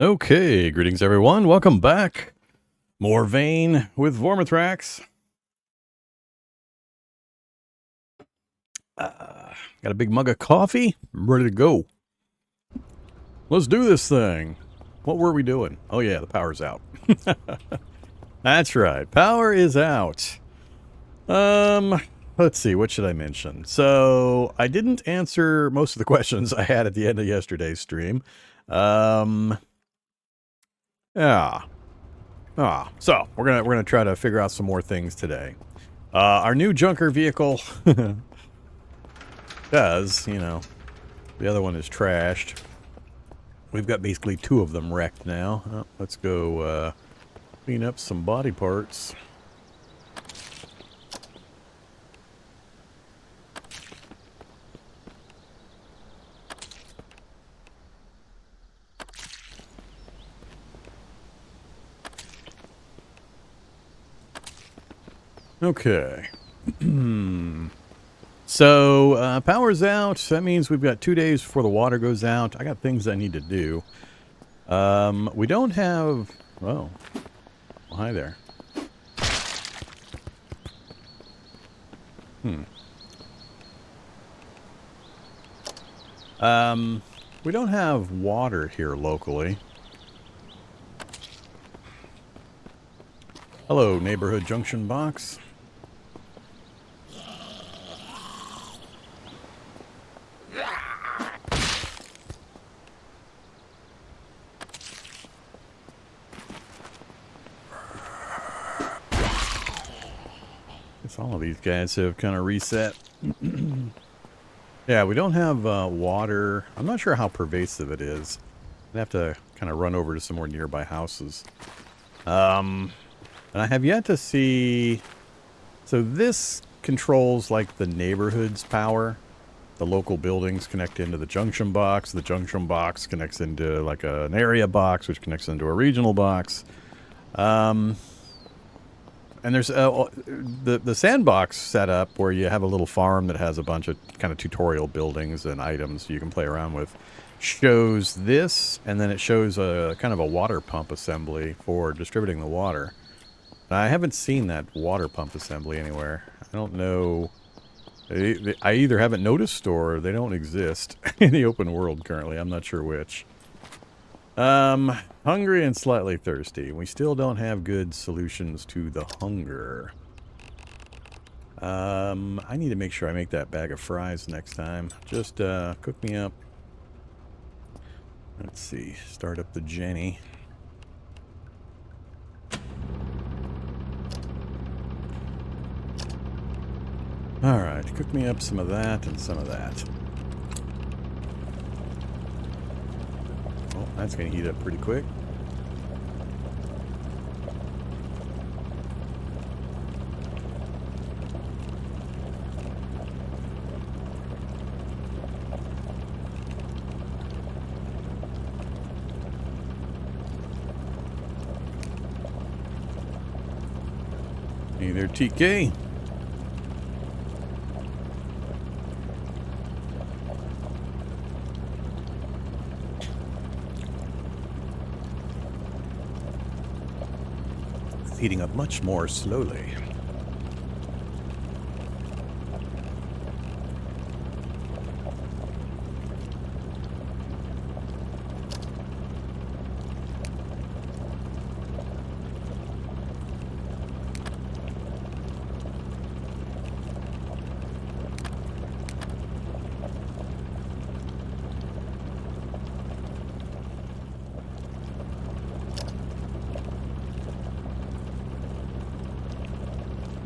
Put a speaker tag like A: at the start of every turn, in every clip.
A: Okay, greetings everyone. Welcome back. More Vein with Vormithrax. Got a big mug of coffee. I'm ready to go. Let's do this thing. What were we doing? Oh yeah, the power's out. That's right. Power is out. Let's see. What should I mention? So I didn't answer most of the questions I had at the end of yesterday's stream. Yeah. So we're gonna try to figure out some more things today. Our new junker vehicle does, the other one is trashed. We've got basically two of them wrecked now. Let's go clean up some body parts. Okay. So, power's out. That means we've got 2 days before the water goes out. I got things I need to do. We don't have... Oh. Well, hi there. We don't have water here locally. Hello, neighborhood junction box. All of these guys have kind of reset. Yeah, we don't have water. I'm not sure how pervasive it is. I'd have to kind of run over to some more nearby houses. And I have yet to see... So this controls like the neighborhood's power. The local buildings connect into the junction box. The junction box connects into like an area box, which connects into a regional box. And there's the sandbox setup where you have a little farm that has a bunch of kind of tutorial buildings and items you can play around with. Shows this, and then it shows a kind of a water pump assembly for distributing the water. And I haven't seen that water pump assembly anywhere. I don't know. I either haven't noticed or they don't exist in the open world currently. I'm not sure which. Hungry and slightly thirsty. We still don't have good solutions to the hunger. I need to make sure I make that bag of fries next time. Just, cook me up. Let's see. Start up the Jenny. Alright, cook me up some of that and some of that. Oh, that's going to heat up pretty quick. Hey there, TK. Heating up much more slowly.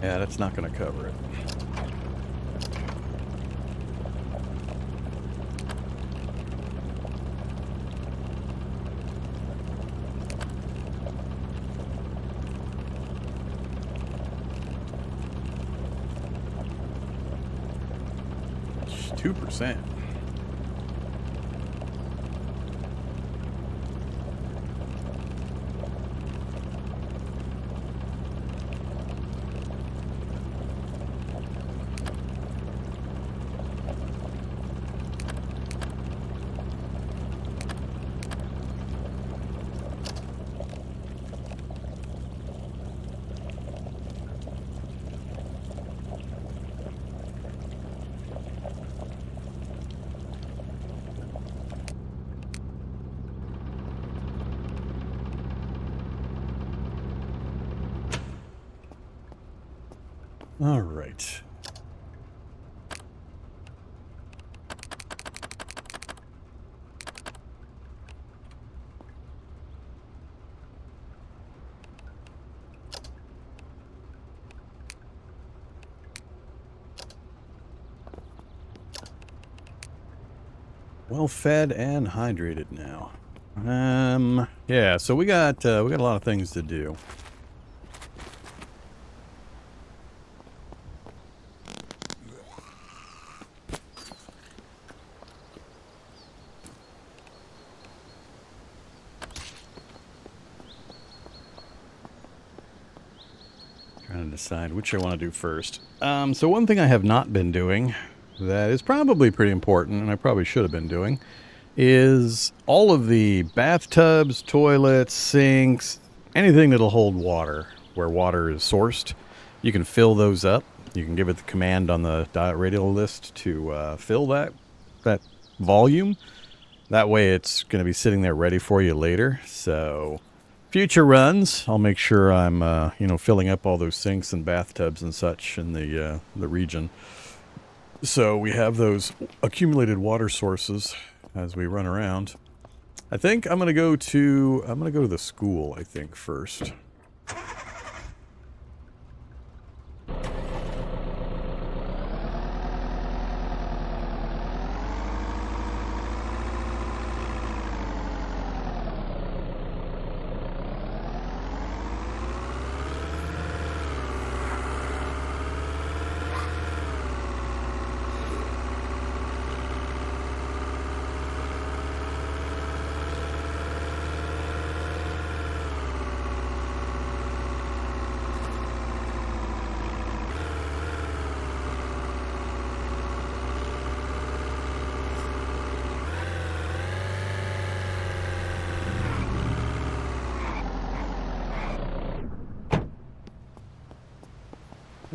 A: Yeah, that's not going to cover it. It's 2%. All right. Well fed and hydrated now. Yeah, so we got a lot of things to do. Trying to decide which I want to do first. So one thing I have not been doing that is probably pretty important, and I probably should have been doing, is all of the bathtubs, toilets, sinks, anything that'll hold water, where water is sourced. You can fill those up. You can give it the command on the radial list to fill that volume. That way it's going to be sitting there ready for you later. So future runs, I'll make sure I'm filling up all those sinks and bathtubs and such in the region. So we have those accumulated water sources as we run around. I think I'm gonna go to the school, I think, first.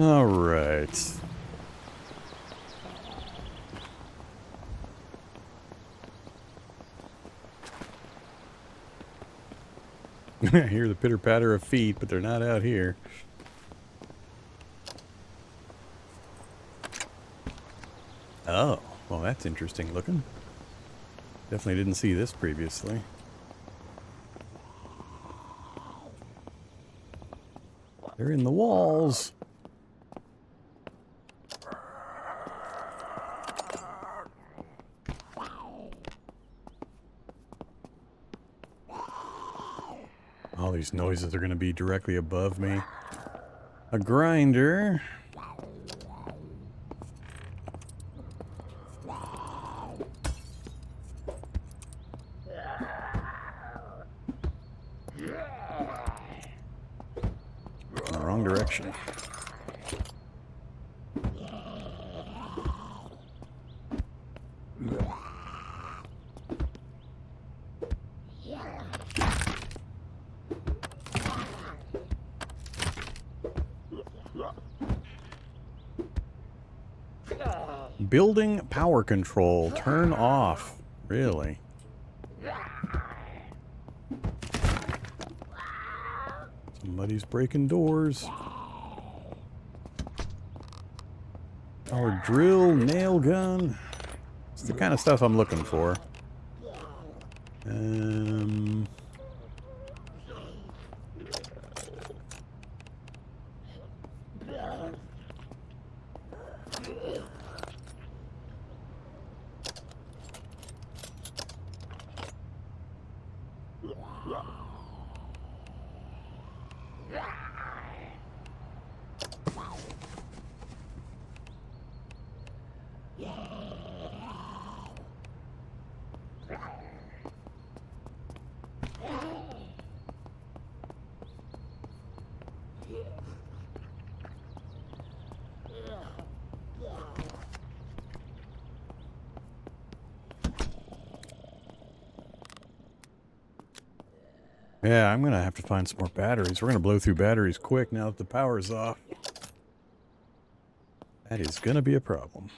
A: All right. I hear the pitter-patter of feet, but they're not out here. Oh, well, that's interesting looking. Definitely didn't see this previously. They're in the walls. All these noises are going to be directly above me. A grinder. In the wrong direction. Building power control. Turn off. Really? Somebody's breaking doors. Our drill, nail gun. It's the kind of stuff I'm looking for. Yeah, I'm going to have to find some more batteries. We're going to blow through batteries quick now that the power's off. That is going to be a problem.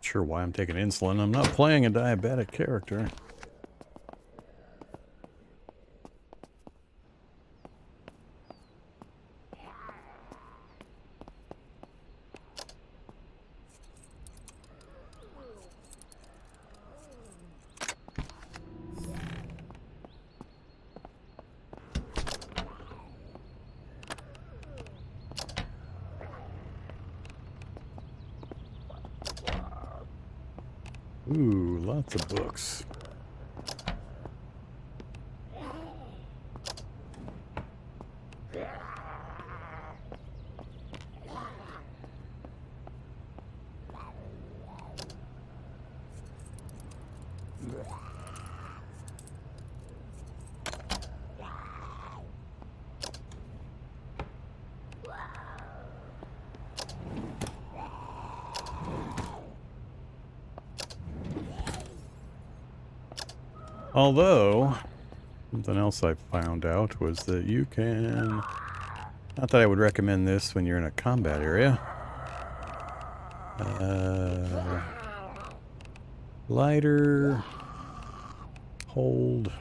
A: sure why I'm taking insulin. I'm not playing a diabetic character. Ooh, lots of books. Although, something else I found out was that you can... Not that I would recommend this when you're in a combat area. Lighter... Hold...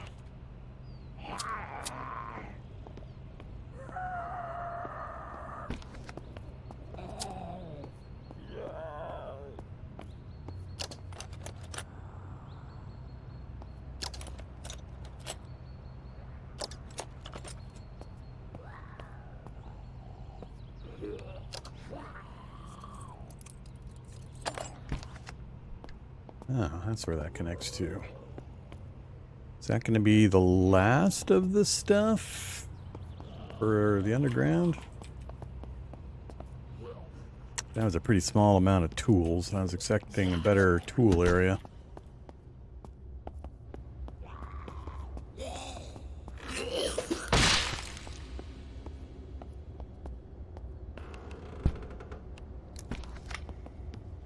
A: Oh, that's where that connects to. Is that going to be the last of the stuff for the underground? That was a pretty small amount of tools. I was expecting a better tool area.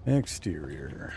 A: Exterior.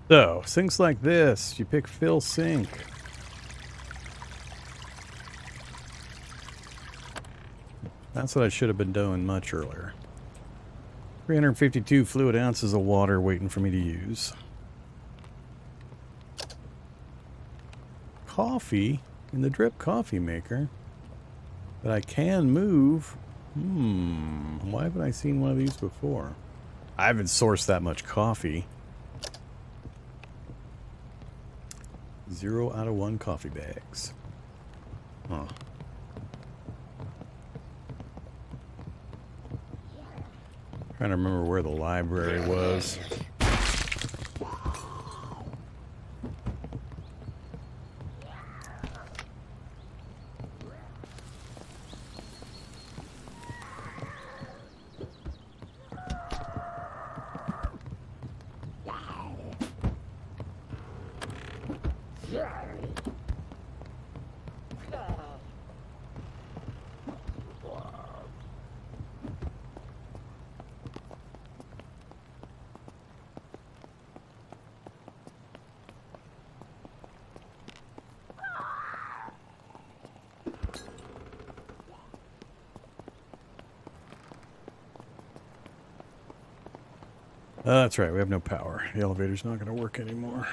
A: So, sinks like this, you pick fill sink. That's what I should have been doing much earlier. 352 fluid ounces of water waiting for me to use. Coffee in the drip coffee maker that I can move. Why haven't I seen one of these before? I haven't sourced that much coffee. 0 out of 1 coffee bags. Huh. Trying to remember where the library was. That's right, we have no power. The elevator's not going to work anymore.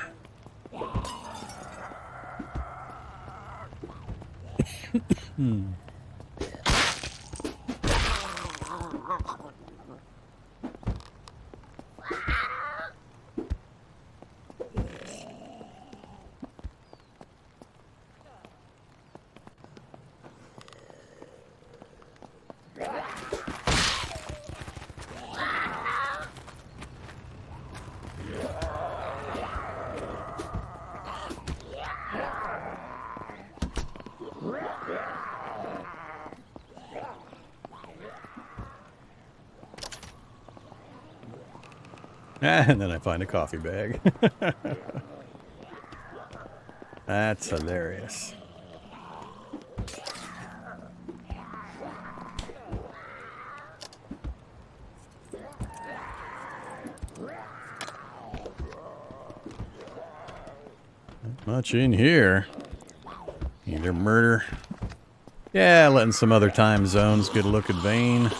A: And then I find a coffee bag. That's hilarious. Not much in here. Either murder. Yeah, letting some other time zones get a look at Vane.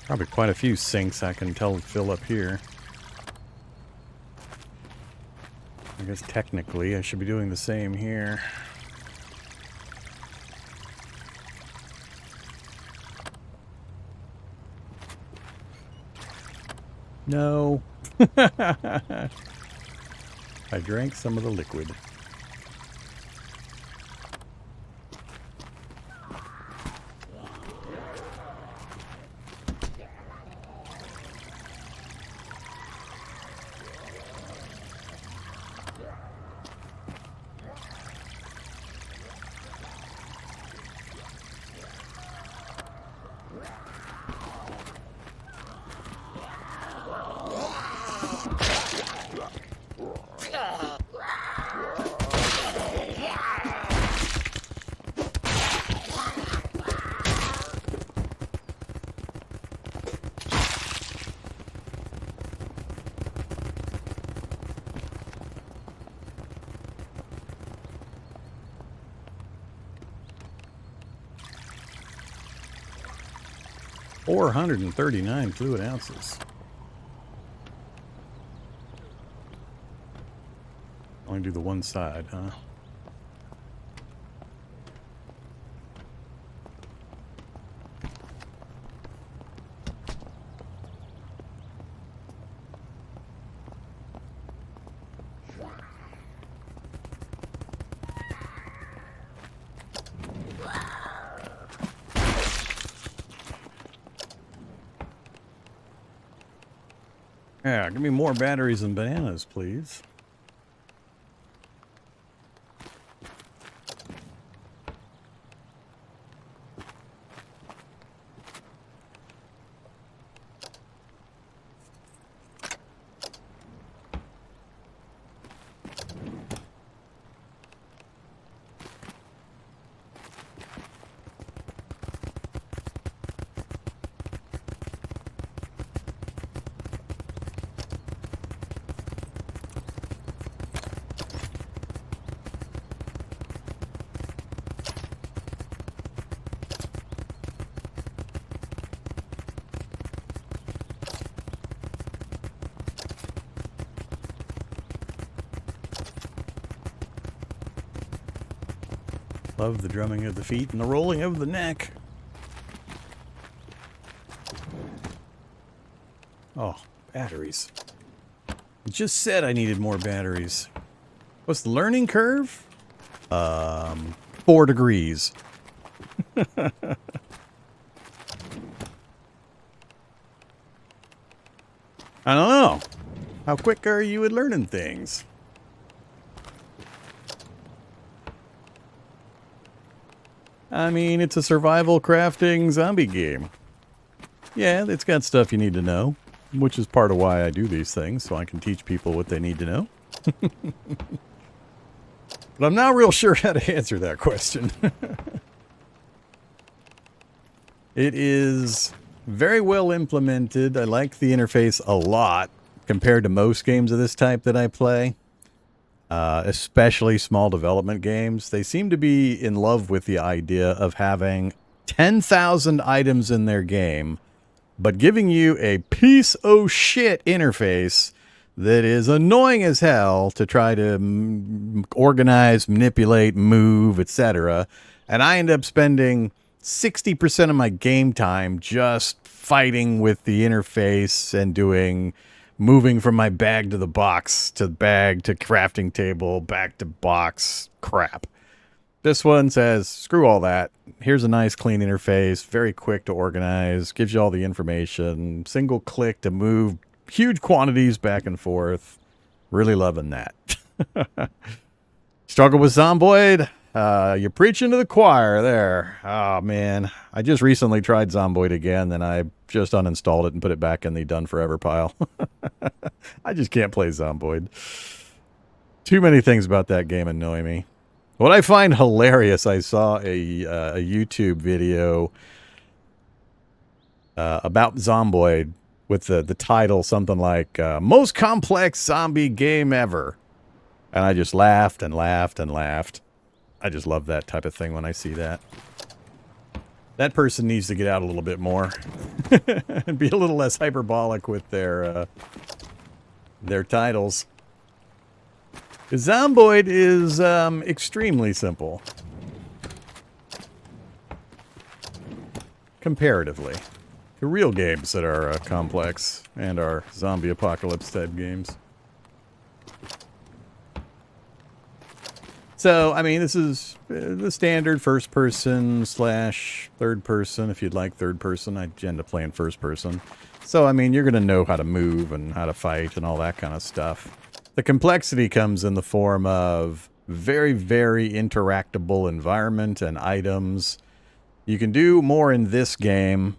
A: Probably quite a few sinks I can tell fill up here. I guess technically I should be doing the same here. No. I drank some of the liquid. $439 fluid ounces. Only do the one side, huh? Yeah, give me more batteries and bananas, please. Love the drumming of the feet and the rolling of the neck. Oh, batteries. I just said I needed more batteries. What's the learning curve? 4 degrees. I don't know. How quick are you at learning things? I mean, it's a survival crafting zombie game. Yeah, it's got stuff you need to know, which is part of why I do these things, so I can teach people what they need to know. But I'm not real sure how to answer that question. It is very well implemented. I like the interface a lot compared to most games of this type that I play. Especially small development games. They seem to be in love with the idea of having 10,000 items in their game, but giving you a piece of shit interface that is annoying as hell to try to organize, manipulate, move, etc. And I end up spending 60% of my game time just fighting with the interface and moving from my bag to the box, to bag, to crafting table, back to box crap. This one says, screw all that. Here's a nice clean interface, very quick to organize, gives you all the information, single click to move huge quantities back and forth. Really loving that. Struggle with Zomboid? You're preaching to the choir there. Oh, man. I just recently tried Zomboid again, then I just uninstalled it and put it back in the done forever pile. I just can't play Zomboid. Too many things about that game annoy me. What I find hilarious, I saw a YouTube video about Zomboid with the title something like, most complex zombie game ever. And I just laughed and laughed and laughed. I just love that type of thing when I see that. That person needs to get out a little bit more and be a little less hyperbolic with their titles. Zomboid is extremely simple. Comparatively. To real games that are complex and are zombie apocalypse type games. So, I mean, this is the standard first person / third person. If you'd like third person, I tend to play in first person. So, I mean, you're going to know how to move and how to fight and all that kind of stuff. The complexity comes in the form of very, very interactable environment and items. You can do more in this game,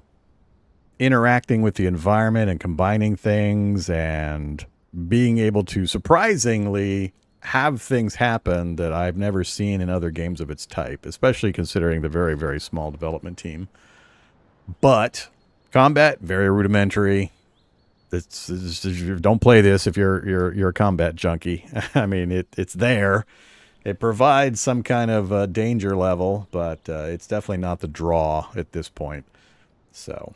A: interacting with the environment and combining things and being able to surprisingly have things happen that I've never seen in other games of its type, especially considering the very, very small development team. But combat, very rudimentary. Don't play this if you're a combat junkie. I mean, it's there. It provides some kind of danger level, but it's definitely not the draw at this point. So,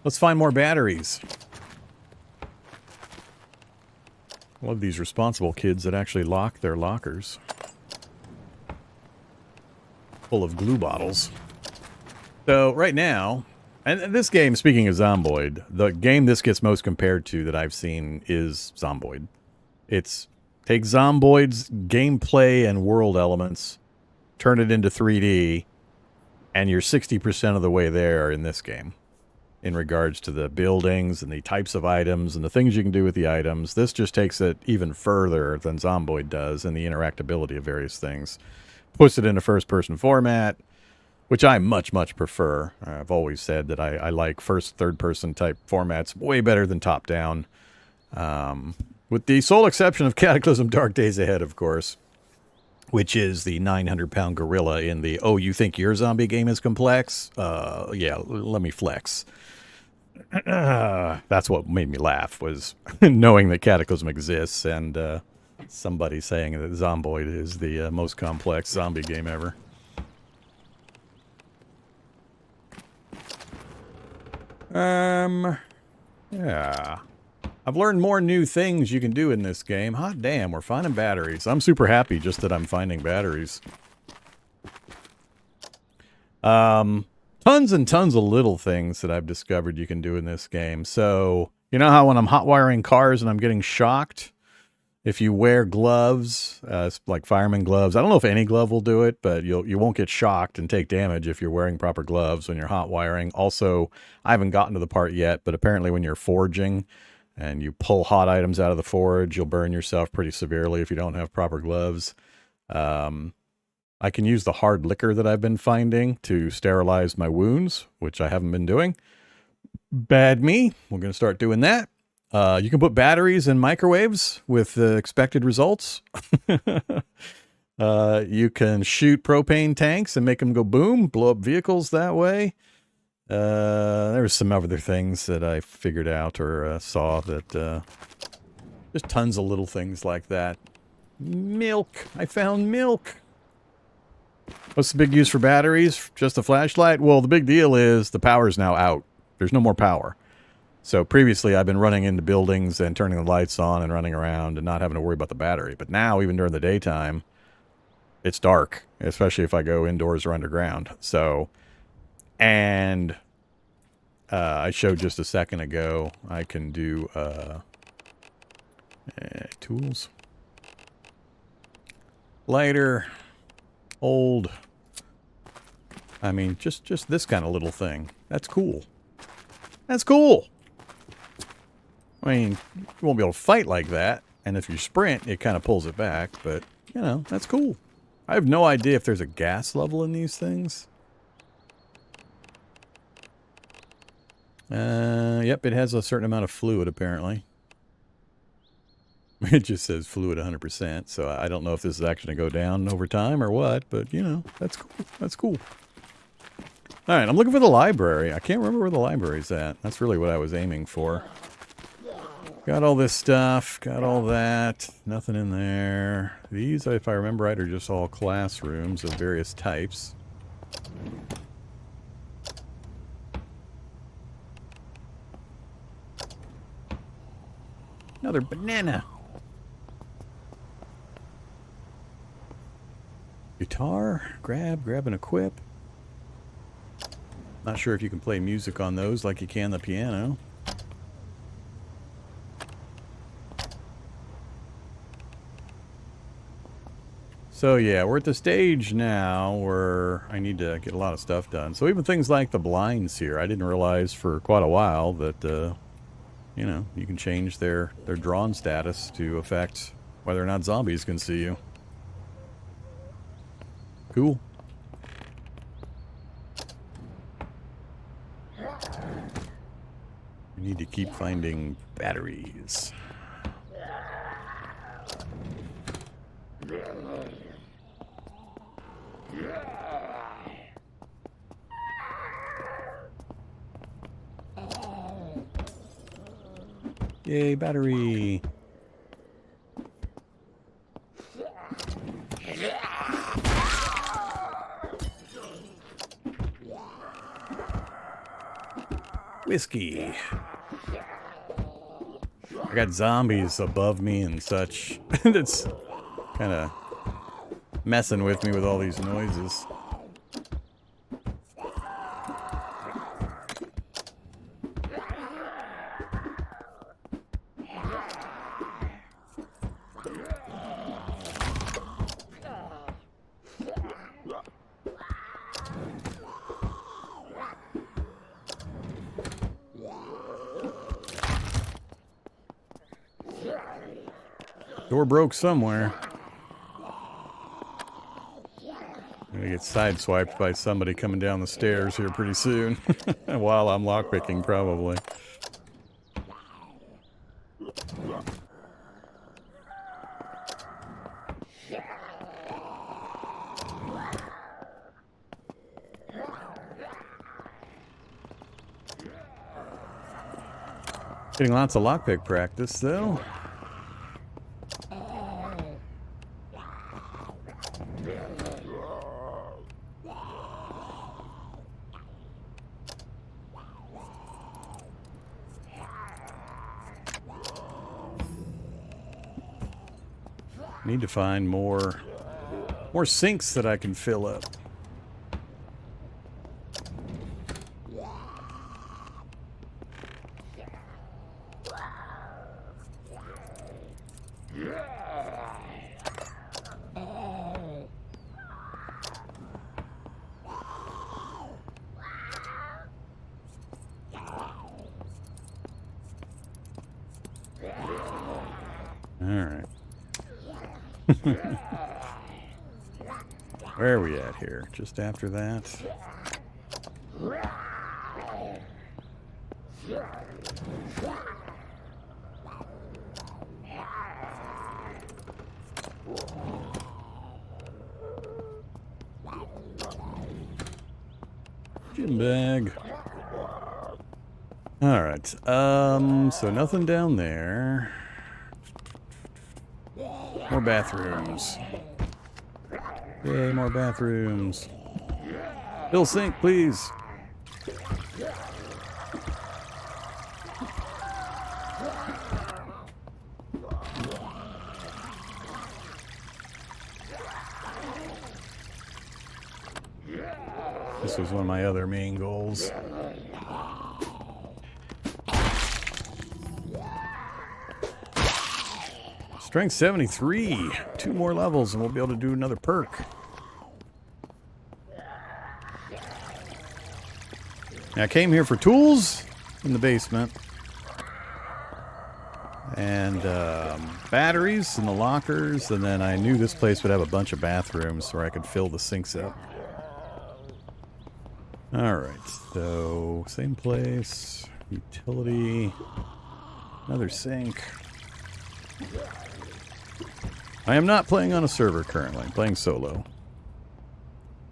A: let's find more batteries. Love these responsible kids that actually lock their lockers. Full of glue bottles. So right now, and this game, speaking of Zomboid, the game this gets most compared to that I've seen is Zomboid. It's take Zomboid's gameplay and world elements, turn it into 3D, and you're 60% of the way there in this game. In regards to the buildings and the types of items and the things you can do with the items. This just takes it even further than Zomboid does in the interactability of various things. Puts it in a first-person format, which I much, much prefer. I've always said that I like first, third-person type formats way better than top-down. With the sole exception of Cataclysm Dark Days Ahead, of course, which is the 900-pound gorilla in the, oh, you think your zombie game is complex? Yeah, let me flex. That's what made me laugh, was knowing that Cataclysm exists and somebody saying that Zomboid is the most complex zombie game ever. Yeah. I've learned more new things you can do in this game. Hot damn, we're finding batteries. I'm super happy just that I'm finding batteries. Tons and tons of little things that I've discovered you can do in this game. So, you know how when I'm hot wiring cars and I'm getting shocked, if you wear gloves, like fireman gloves, I don't know if any glove will do it, but you won't get shocked and take damage if you're wearing proper gloves when you're hot wiring. Also, I haven't gotten to the part yet, but apparently when you're forging and you pull hot items out of the forge, you'll burn yourself pretty severely if you don't have proper gloves. I can use the hard liquor that I've been finding to sterilize my wounds, which I haven't been doing. Bad me. We're going to start doing that. You can put batteries in microwaves with the expected results. You can shoot propane tanks and make them go boom, blow up vehicles that way. There's some other things that I figured out or saw that just tons of little things like that. Milk. I found milk. What's the big use for batteries? Just a flashlight? Well, the big deal is the power's now out. There's no more power. So previously I've been running into buildings and turning the lights on and running around and not having to worry about the battery. But now, even during the daytime, it's dark, especially if I go indoors or underground. So, and I showed just a second ago, I can do tools. Lighter, old. I mean, just this kind of little thing. That's cool. That's cool. I mean, you won't be able to fight like that. And if you sprint, it kind of pulls it back. But, you know, that's cool. I have no idea if there's a gas level in these things. Yep, it has a certain amount of fluid, apparently. It just says fluid 100%. So I don't know if this is actually going to go down over time or what. But, you know, that's cool. That's cool. All right, I'm looking for the library. I can't remember where the library's at. That's really what I was aiming for. Got all this stuff, got all that, nothing in there. These, if I remember right, are just all classrooms of various types. Another banana. Guitar, grab and equip. Not sure if you can play music on those like you can the piano. So yeah, we're at the stage now where I need to get a lot of stuff done. So even things like the blinds here, I didn't realize for quite a while that, you know, you can change their drawn status to affect whether or not zombies can see you. Cool. We need to keep finding batteries. Yay, battery. Whiskey. I got zombies above me and such. It's kind of messing with me with all these noises. Door broke somewhere. I'm gonna get sideswiped by somebody coming down the stairs here pretty soon. While I'm lockpicking, probably. Getting lots of lockpick practice, though. Need to find more sinks that I can fill up. Alright. Where are we at here? Just after that? Gym bag. Alright. So nothing down there. More bathrooms. Yay, more bathrooms. Fill sink, please. This was one of my other main goals. Strength 73. 2 more levels and we'll be able to do another perk. Now, I came here for tools in the basement. And batteries in the lockers. And then I knew this place would have a bunch of bathrooms where I could fill the sinks up. Alright, so same place. Utility. Another sink. I am not playing on a server currently. I'm playing solo.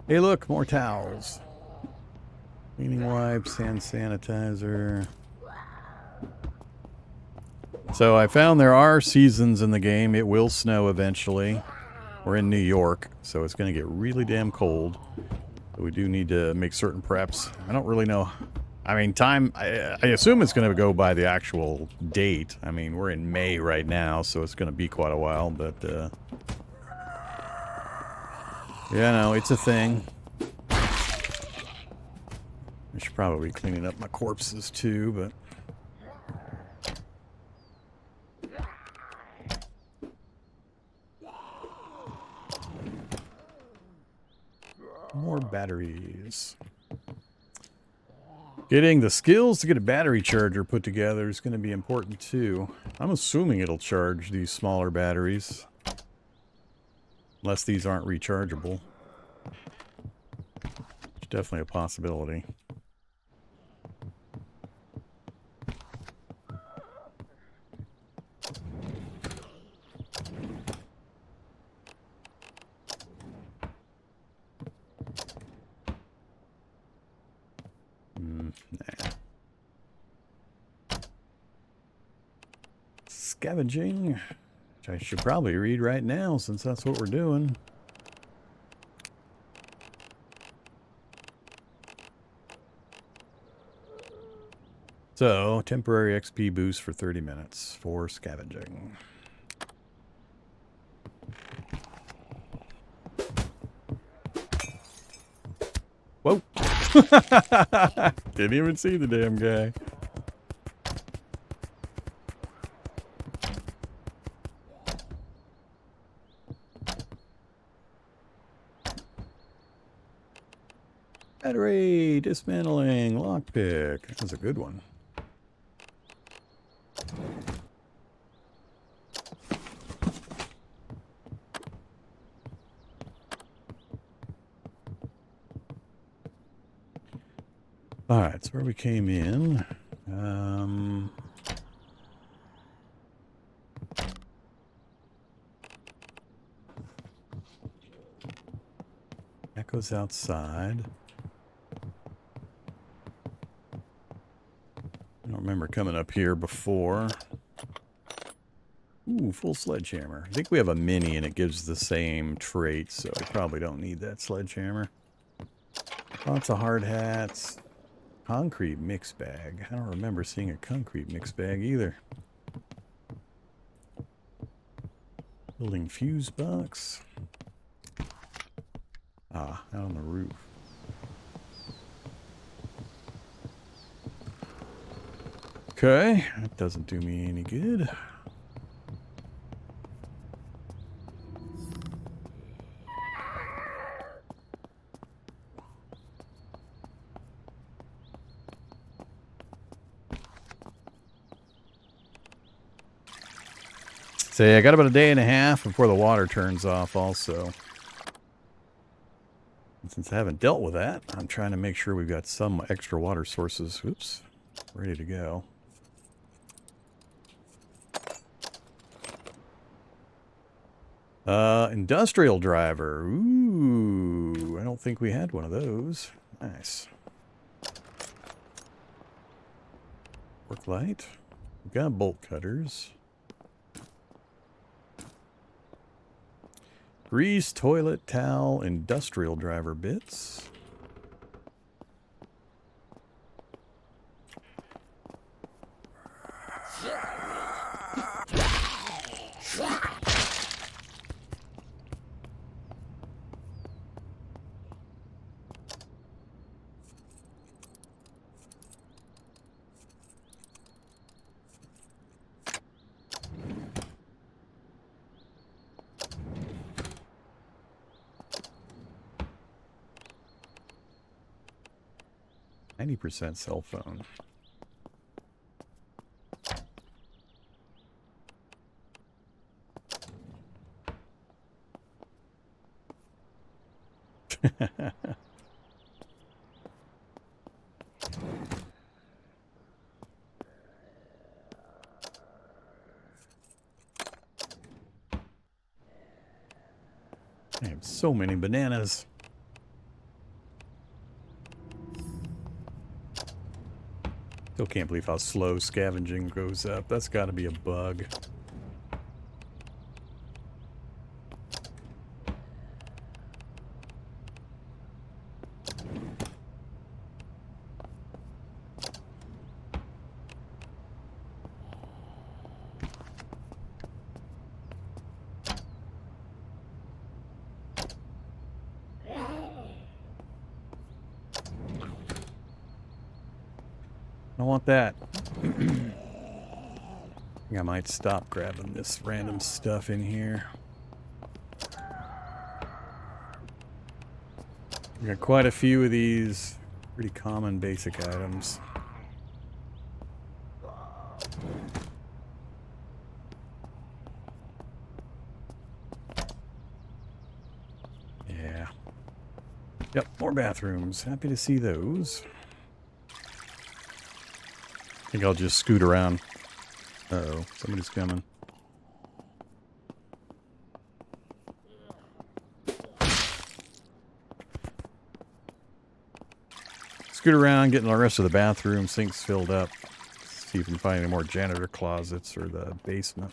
A: Hey look, more towels. Cleaning wipes, hand sanitizer. So I found there are seasons in the game. It will snow eventually. We're in New York, so it's going to get really damn cold. But we do need to make certain preps. I don't really know. I mean, I assume it's going to go by the actual date. I mean, we're in May right now, so it's going to be quite a while, but, yeah, no, it's a thing. I should probably be cleaning up my corpses, too, but... More batteries. Getting the skills to get a battery charger put together is going to be important too. I'm assuming it'll charge these smaller batteries. Unless these aren't rechargeable. It's definitely a possibility. Nah. Scavenging, which I should probably read right now since that's what we're doing. So, temporary XP boost for 30 minutes for scavenging. Whoa! Didn't even see the damn guy. Battery, dismantling, lockpick. That was a good one. Alright, so where we came in. That goes outside. I don't remember coming up here before. Ooh, full sledgehammer. I think we have a mini and it gives the same trait, so I probably don't need that sledgehammer. Lots of hard hats. Concrete mix bag. I don't remember seeing a concrete mix bag either. Building fuse box. Ah, out on the roof. Okay, that doesn't do me any good. So yeah, I got about a day and a half before the water turns off also. And since I haven't dealt with that, I'm trying to make sure we've got some extra water sources. Oops, ready to go. Industrial driver. Ooh, I don't think we had one of those. Nice. Work light. We've got bolt cutters. Grease, toilet, towel, industrial driver bits. %, cell phone. I have so many bananas. Still can't believe how slow scavenging goes up. That's got to be a bug. I want that. I think I might stop grabbing this random stuff in here. We got quite a few of these pretty common basic items. Yeah. Yep, more bathrooms. Happy to see those. I think I'll just scoot around. Uh-oh, somebody's coming. Scoot around, getting the rest of the bathroom sinks filled up. See if we can find any more janitor closets or the basement.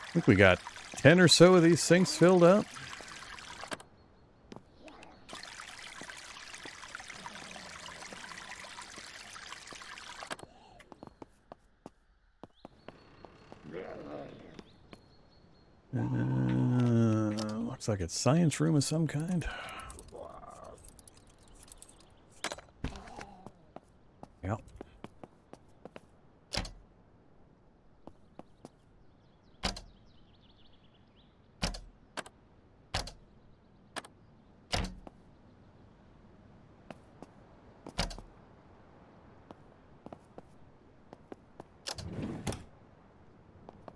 A: I think we got 10 or so of these sinks filled up. Looks like it's science room of some kind. Yep.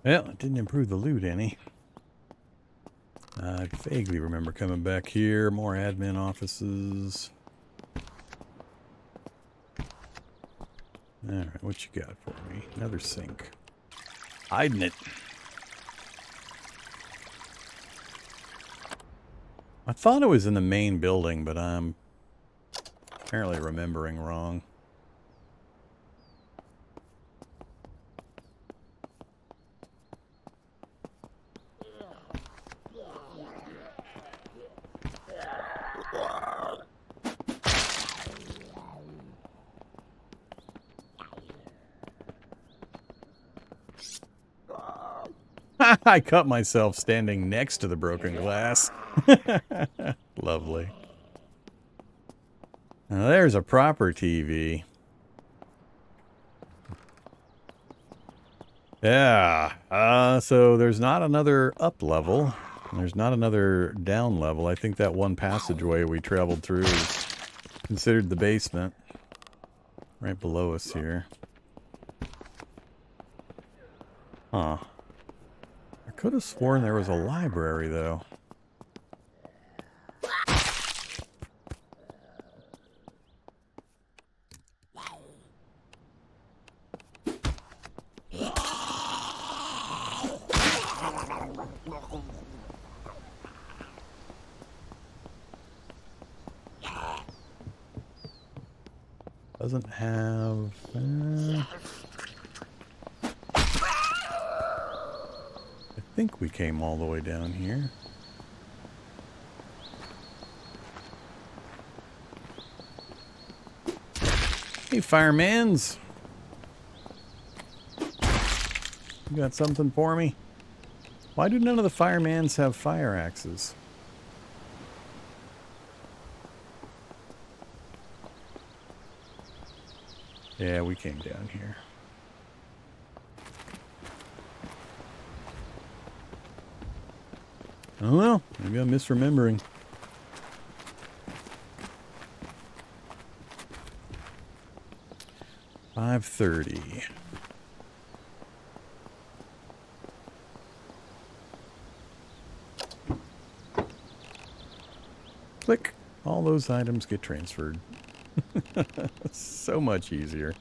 A: Well, it didn't improve the loot any. I vaguely remember coming back here. More admin offices. Alright, what you got for me? Another sink. Hiding it. I thought it was in the main building, but I'm apparently remembering wrong. I cut myself standing next to the broken glass. Lovely. Now there's a proper TV. Yeah. So there's not another up level. There's not another down level. I think that one passageway we traveled through is considered the basement. Right below us here. Huh. I could have sworn there was a library, though. Doesn't have... I think we came all the way down here. Hey, firemans! You got something for me? Why do none of the firemans have fire axes? Yeah, we came down here. I don't know. Maybe I'm misremembering. $5:30. Click. All those items get transferred. So much easier.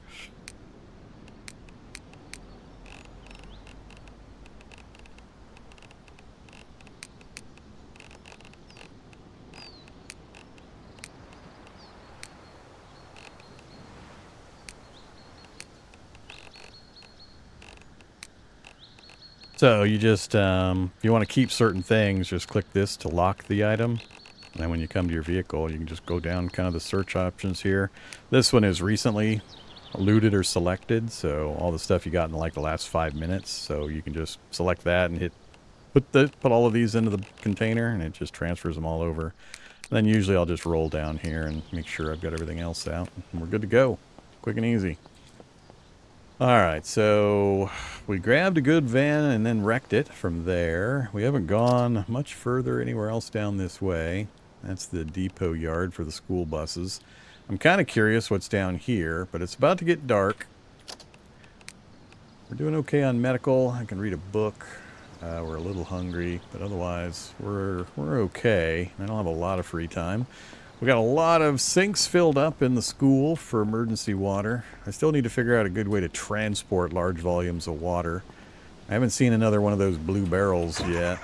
A: So you just, if you want to keep certain things, just click this to lock the item. And then when you come to your vehicle, you can just go down kind of the search options here. This one is recently looted or selected, so all the stuff you got in like the last 5 minutes. So you can just select that and put all of these into the container, and it just transfers them all over. And then usually I'll just roll down here and make sure I've got everything else out, and we're good to go. Quick and easy. Alright, so we grabbed a good van and then wrecked it from there. We haven't gone much further anywhere else down this way. That's the depot yard for the school buses. I'm kind of curious what's down here, but it's about to get dark. We're doing okay on medical. I can read a book. We're a little hungry, but otherwise we're okay. I don't have a lot of free time. We got a lot of sinks filled up in the school for emergency water. I still need to figure out a good way to transport large volumes of water. I haven't seen another one of those blue barrels yet.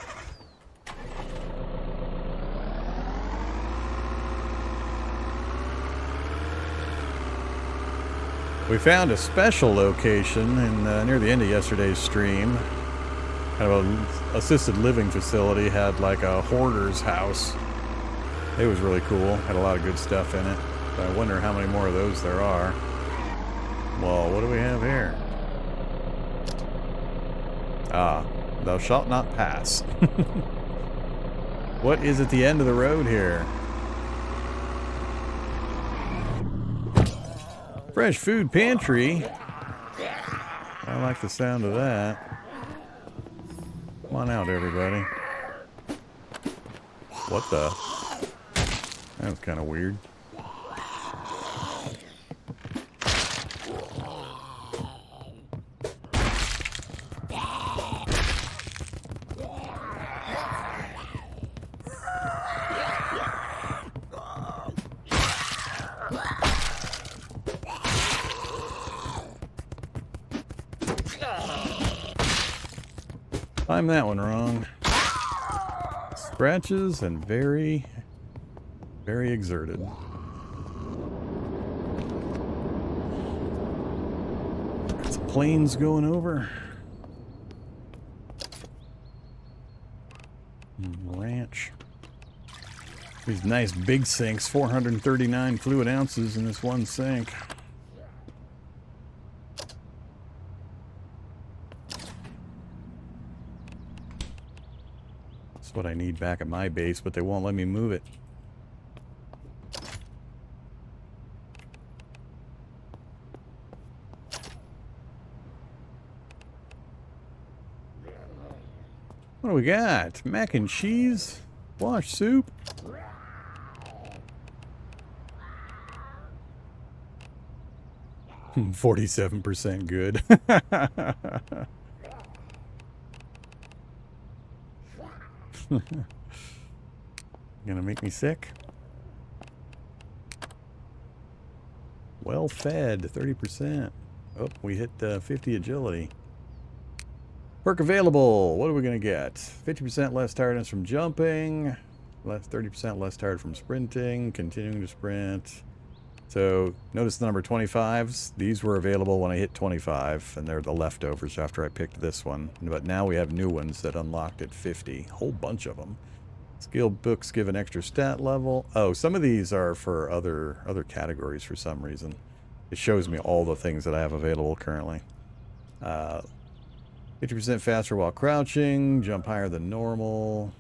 A: We found a special location in, near the end of yesterday's stream. Kind of an assisted living facility, had like a hoarder's house. It was really cool. Had a lot of good stuff in it. But I wonder how many more of those there are. Well, what do we have here? Ah, thou shalt not pass. What is at the end of the road here? Fresh food pantry. I like the sound of that. Come on out, everybody. What the? That was kind of weird. Timed that one wrong. Scratches and very exerted. Got some planes going over. Ranch. These nice big sinks, 439 fluid ounces in this one sink. That's what I need back at my base, but they won't let me move it. What do we got? Mac and cheese? Wash soup? 47% good. Gonna make me sick. Well fed, 30%. Oh, we hit 50 agility. Perk available. What are we gonna get? 50% less tiredness from jumping. 30% less tired from sprinting. Continuing to sprint. So notice the number 25s. These were available when I hit 25, and they're the leftovers after I picked this one. But now we have new ones that unlocked at 50. Whole bunch of them. Skill books give an extra stat level. Oh, some of these are for other categories for some reason. It shows me all the things that I have available currently. 50% faster while crouching. Jump higher than normal.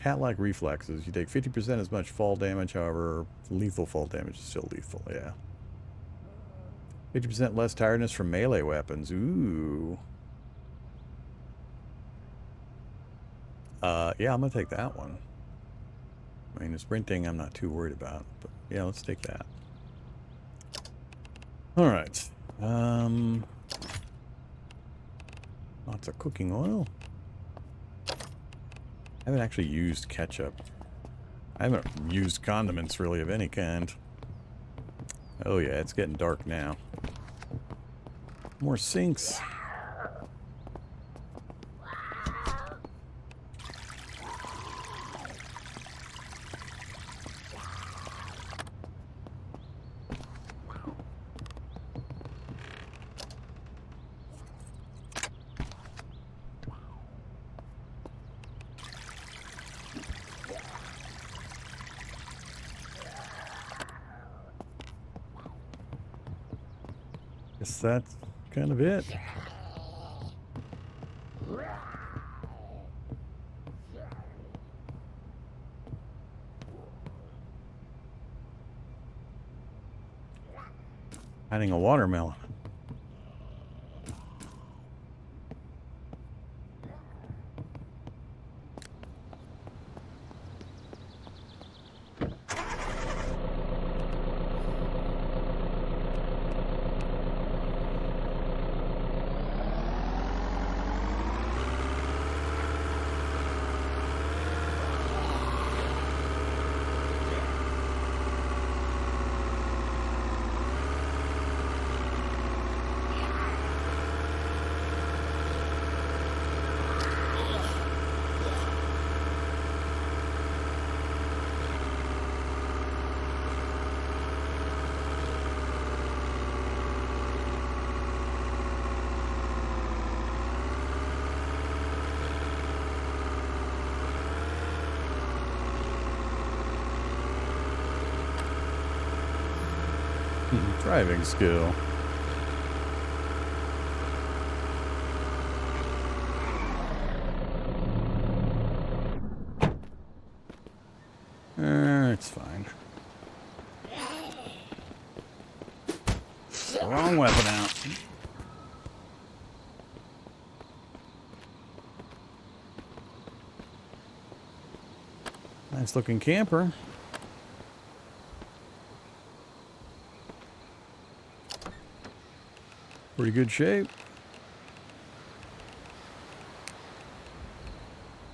A: Cat-like reflexes. You take 50% as much fall damage, however, lethal fall damage is still lethal, yeah. 50% less tiredness from melee weapons. Ooh. Yeah, I'm gonna take that one. I mean, the sprinting I'm not too worried about, but yeah, let's take that. Alright. Lots of cooking oil. I haven't actually used ketchup. I haven't used condiments really of any kind. Oh yeah, it's getting dark now. More sinks. Guess that's kind of it. Hiding a watermelon. Driving skill. It's fine. Wrong weapon out. Nice looking camper. Pretty good shape.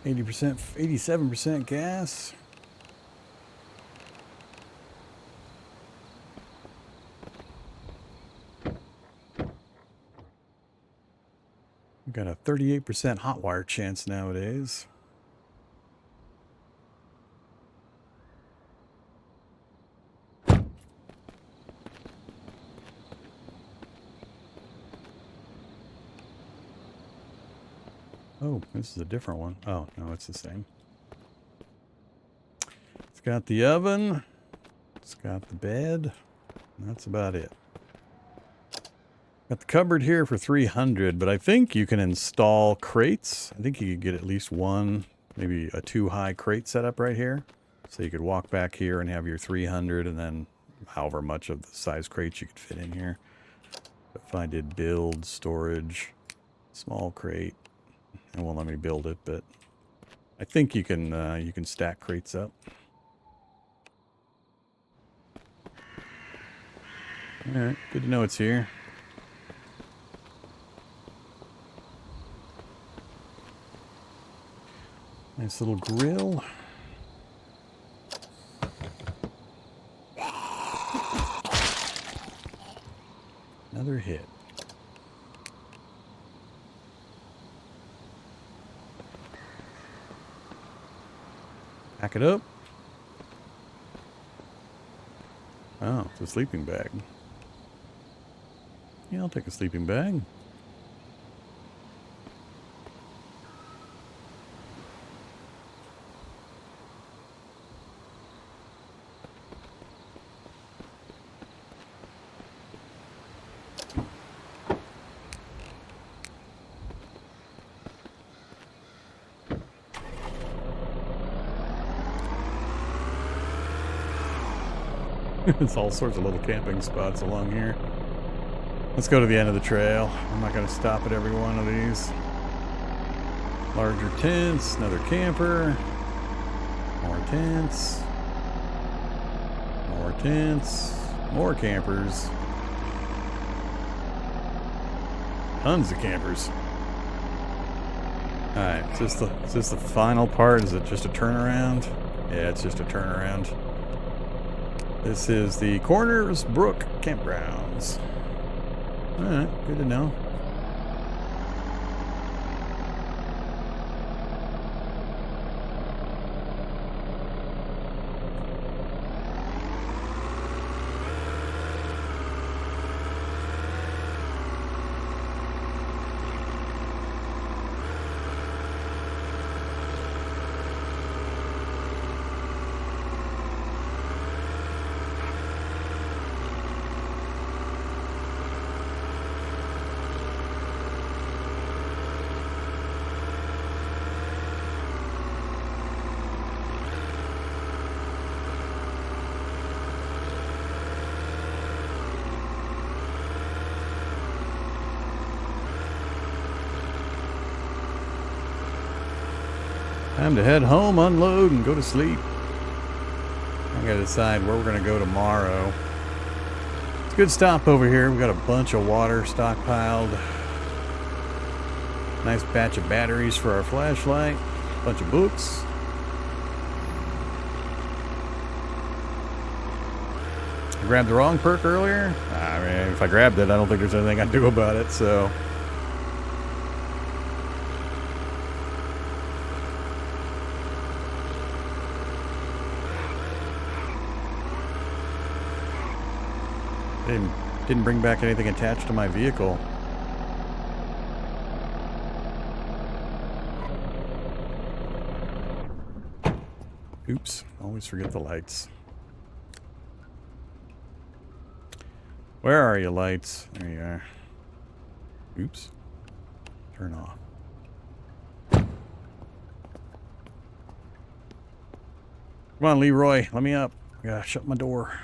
A: 80%, 87% gas. We've got a 38% hot wire chance nowadays. Oh, this is a different one. Oh, no, it's the same. It's got the oven. It's got the bed. That's about it. Got the cupboard here for 300, but I think you can install crates. I think you could get at least one maybe a 2-high crate setup right here. So you could walk back here and have your 300 and then however much of the size crates you could fit in here. If I did build, storage, small crate, it won't let me build it, but I think you can stack crates up. Alright, good to know it's here. Nice little grill. Another hit. Pack it up. Oh, it's a sleeping bag. Yeah, I'll take a sleeping bag. It's all sorts of little camping spots along here. Let's go to the end of the trail. I'm not going to stop at every one of these. Larger tents, another camper. More tents. More tents. More campers. Tons of campers. Alright, is this the final part? Is it just a turnaround? Yeah, it's just a turnaround. This is the Corners Brook Campgrounds. Alright, good to know. Time to head home, unload, and go to sleep. I gotta decide where we're gonna go tomorrow. It's a good stop over here. We got a bunch of water stockpiled. Nice batch of batteries for our flashlight. A bunch of books. I grabbed the wrong perk earlier. I mean, if I grabbed it, I don't think there's anything I can do about it, so. Didn't bring back anything attached to my vehicle. Oops, always forget the lights. Where are you, lights? There you are. Oops. Turn off. Come on, Leroy, let me up. I gotta shut my door.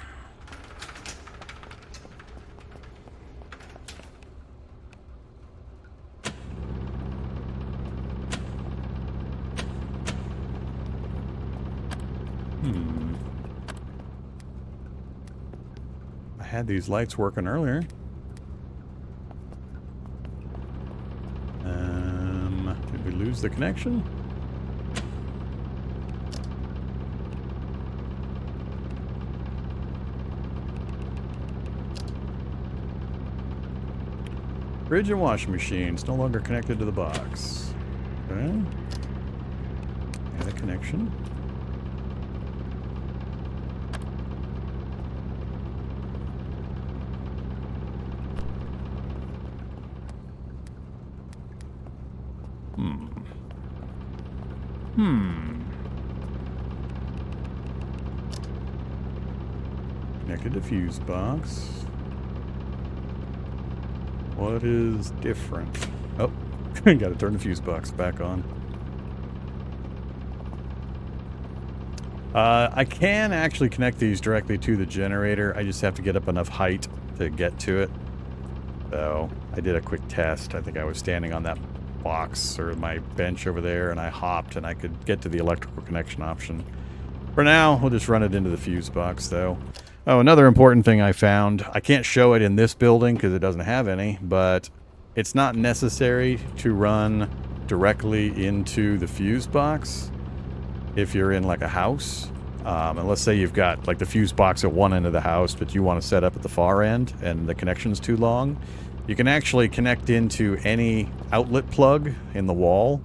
A: I had these lights working earlier. Did we lose the connection? Fridge and washing machines no longer connected to the box. Okay. Add a connection. Connected to fuse box. What is different? Oh, gotta turn the fuse box back on. I can actually connect these directly to the generator. I just have to get up enough height to get to it. So I did a quick test. I think I was standing on that box or my bench over there, and I hopped and I could get to the electrical connection option. For now, we'll just run it into the fuse box, though. Oh, another important thing I found. I can't show it in this building because it doesn't have any, but it's not necessary to run directly into the fuse box if you're in like a house. And let's say you've got like the fuse box at one end of the house, but you want to set up at the far end and the connection's too long. You can actually connect into any outlet plug in the wall.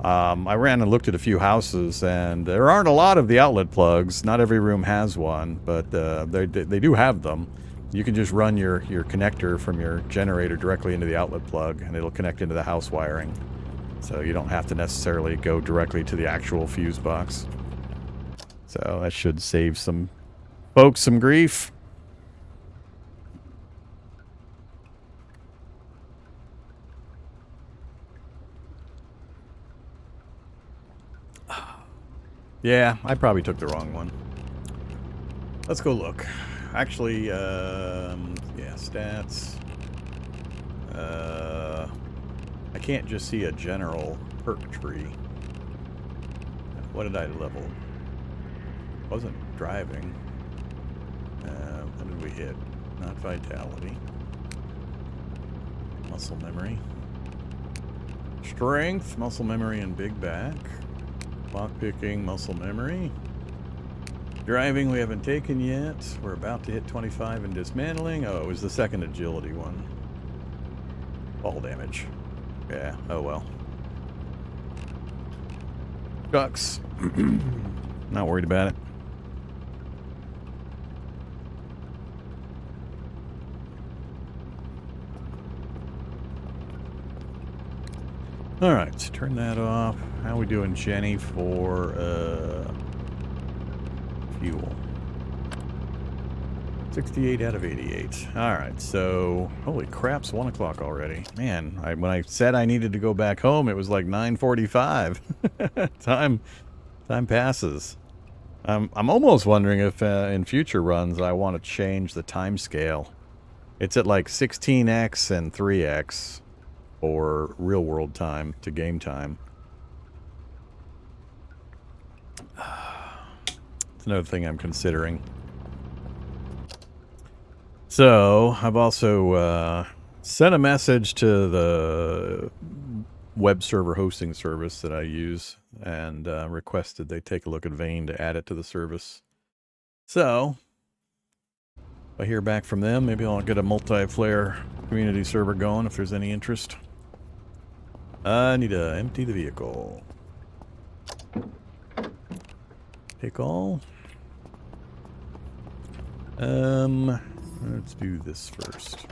A: I ran and looked at a few houses, and there aren't a lot of the outlet plugs. Not every room has one, but they do have them. You can just run your connector from your generator directly into the outlet plug, and it'll connect into the house wiring. So you don't have to necessarily go directly to the actual fuse box. So that should save some folks some grief. Yeah, I probably took the wrong one. Let's go look. Actually, yeah, stats. I can't just see a general perk tree. What did I level? Wasn't driving. What did we hit? Not vitality. Muscle memory. Strength, muscle memory, and big back. Lockpicking, muscle memory. Driving we haven't taken yet. We're about to hit 25 in dismantling. Oh, it was the second agility one. Fall damage. Yeah, oh well. Shucks. Not worried about it. Alright, turn that off. How are we doing, Jenny, for fuel? 68 out of 88. Alright, so holy crap, it's 1 o'clock already. Man, when I said I needed to go back home, it was like 9:45. Time passes. I'm almost wondering if in future runs I want to change the time scale. It's at like 16x and 3x. Or real world time to game time. It's another thing I'm considering. So I've also sent a message to the web server hosting service that I use and requested they take a look at Vane to add it to the service. So if I hear back from them, maybe I'll get a multi-flare community server going if there's any interest. I need to empty the vehicle. Take all. Let's do this first.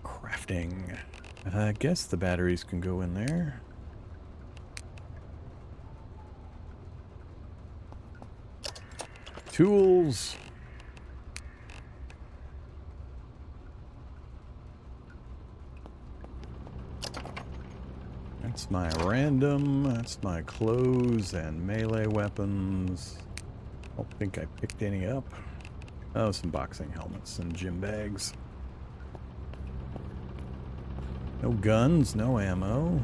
A: Crafting. I guess the batteries can go in there. Tools. That's my random, that's my clothes and melee weapons. Don't think I picked any up. Oh, some boxing helmets and gym bags. No guns, no ammo.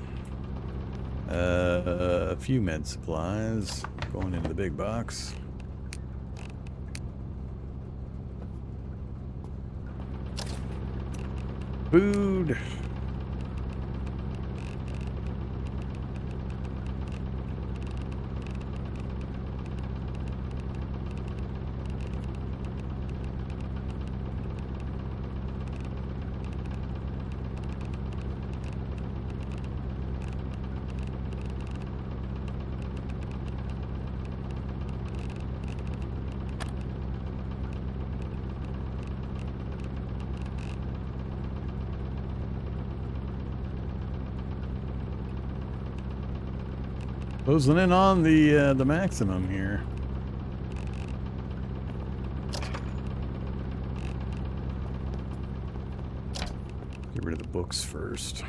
A: A few med supplies going into the big box. Food. Closing in on the maximum here. Get rid of the books first.